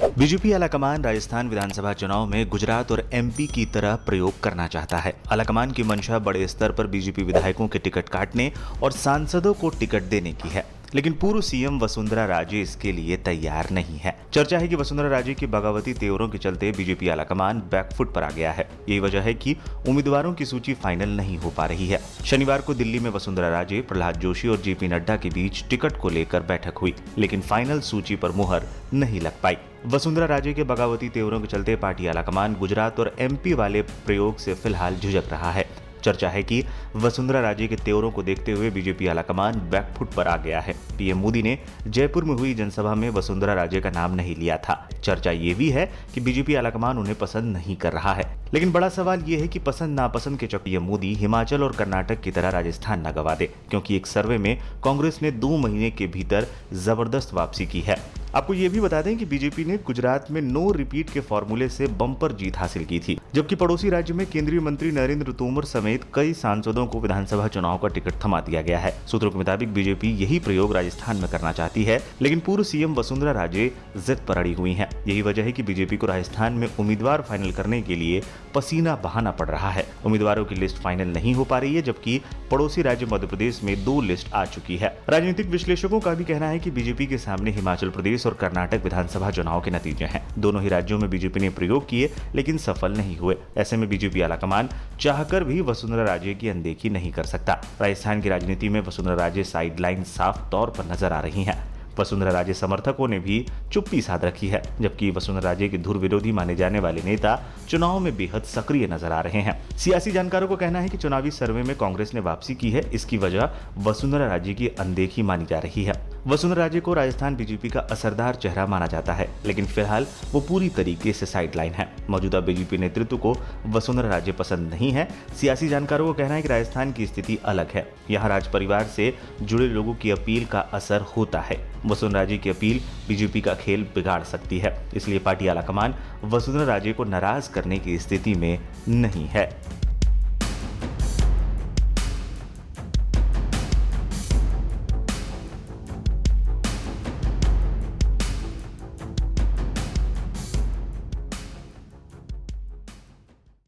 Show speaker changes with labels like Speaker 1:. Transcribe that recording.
Speaker 1: BJP आलाकमान राजस्थान विधानसभा चुनाव में गुजरात और एमपी की तरह प्रयोग करना चाहता है। आलाकमान की मंशा बड़े स्तर पर बीजेपी विधायकों के टिकट काटने और सांसदों को टिकट देने की है, लेकिन पूर्व सीएम वसुंधरा राजे इसके लिए तैयार नहीं है। चर्चा है कि वसुंधरा राजे की बगावती तेवरों के चलते बीजेपी आलाकमान बैकफुट पर आ गया है। यही वजह है कि उम्मीदवारों की सूची फाइनल नहीं हो पा रही है। शनिवार को दिल्ली में वसुंधरा राजे, प्रहलाद जोशी और जेपी नड्डा के बीच टिकट को लेकर बैठक हुई, लेकिन फाइनल सूची पर मुहर नहीं लग पाई। वसुंधरा राजे के बगावती तेवरों के चलते पार्टी आलाकमान गुजरात और एमपी वाले प्रयोग से फिलहाल झिझक रहा है। चर्चा है कि वसुंधरा राजे के तेवरों को देखते हुए बीजेपी आलाकमान बैकफुट पर आ गया है। पीएम मोदी ने जयपुर में हुई जनसभा में वसुंधरा राजे का नाम नहीं लिया था। चर्चा ये भी है कि बीजेपी आलाकमान उन्हें पसंद नहीं कर रहा है, लेकिन बड़ा सवाल ये है कि पसंद नापसंद के चक्कर पीएम मोदी हिमाचल और कर्नाटक की तरह राजस्थान न गवा दे, क्योंकि एक सर्वे में कांग्रेस ने 2 महीने के भीतर जबरदस्त वापसी की है। आपको ये भी बता दें कि बीजेपी ने गुजरात में नो रिपीट के फॉर्मूले से बम्पर जीत हासिल की थी, जबकि पड़ोसी राज्य में केंद्रीय मंत्री नरेंद्र तोमर समेत कई सांसदों को विधानसभा चुनाव का टिकट थमा दिया गया है। सूत्रों के मुताबिक बीजेपी यही प्रयोग राजस्थान में करना चाहती है, लेकिन पूर्व सीएम वसुंधरा राजे जिद पर अड़ी हुई हैं। यही वजह है कि बीजेपी को राजस्थान में उम्मीदवार फाइनल करने के लिए पसीना बहाना पड़ रहा है। उम्मीदवारों की लिस्ट फाइनल नहीं हो पा रही है, जबकि पड़ोसी राज्य मध्य प्रदेश में 2 लिस्ट आ चुकी है। राजनीतिक विश्लेषकों का भी कहना है कि बीजेपी के सामने हिमाचल प्रदेश और कर्नाटक विधानसभा चुनाव के नतीजे हैं। दोनों ही राज्यों में बीजेपी ने प्रयोग किए, लेकिन सफल नहीं हुए। ऐसे में बीजेपी आलाकमान चाहकर भी वसुंधरा राजे की अनदेखी नहीं कर सकता। राजस्थान की राजनीति में वसुंधरा राजे साइडलाइन साफ तौर पर नजर आ रही हैं। वसुंधरा राजे समर्थकों ने भी चुप्पी साध रखी है, जबकि वसुंधरा राजे के धुर विरोधी माने जाने वाले नेता चुनाव में बेहद सक्रिय नजर आ रहे हैं। सियासी जानकारों को कहना है कि चुनावी सर्वे में कांग्रेस ने वापसी की है, इसकी वजह वसुंधरा राजे की अनदेखी मानी जा रही है। वसुंधरा राजे को राजस्थान बीजेपी का असरदार चेहरा माना जाता है, लेकिन फिलहाल वो पूरी तरीके से साइडलाइन है। मौजूदा बीजेपी नेतृत्व को वसुंधरा राजे पसंद नहीं है। सियासी जानकारों को कहना है कि राजस्थान की स्थिति अलग है। यहाँ राज परिवार से जुड़े लोगों की अपील का असर होता है। वसुंधरा राजे की अपील बीजेपी का खेल बिगाड़ सकती है, इसलिए पार्टी आलाकमान वसुंधरा राजे को नाराज करने की स्थिति में नहीं है।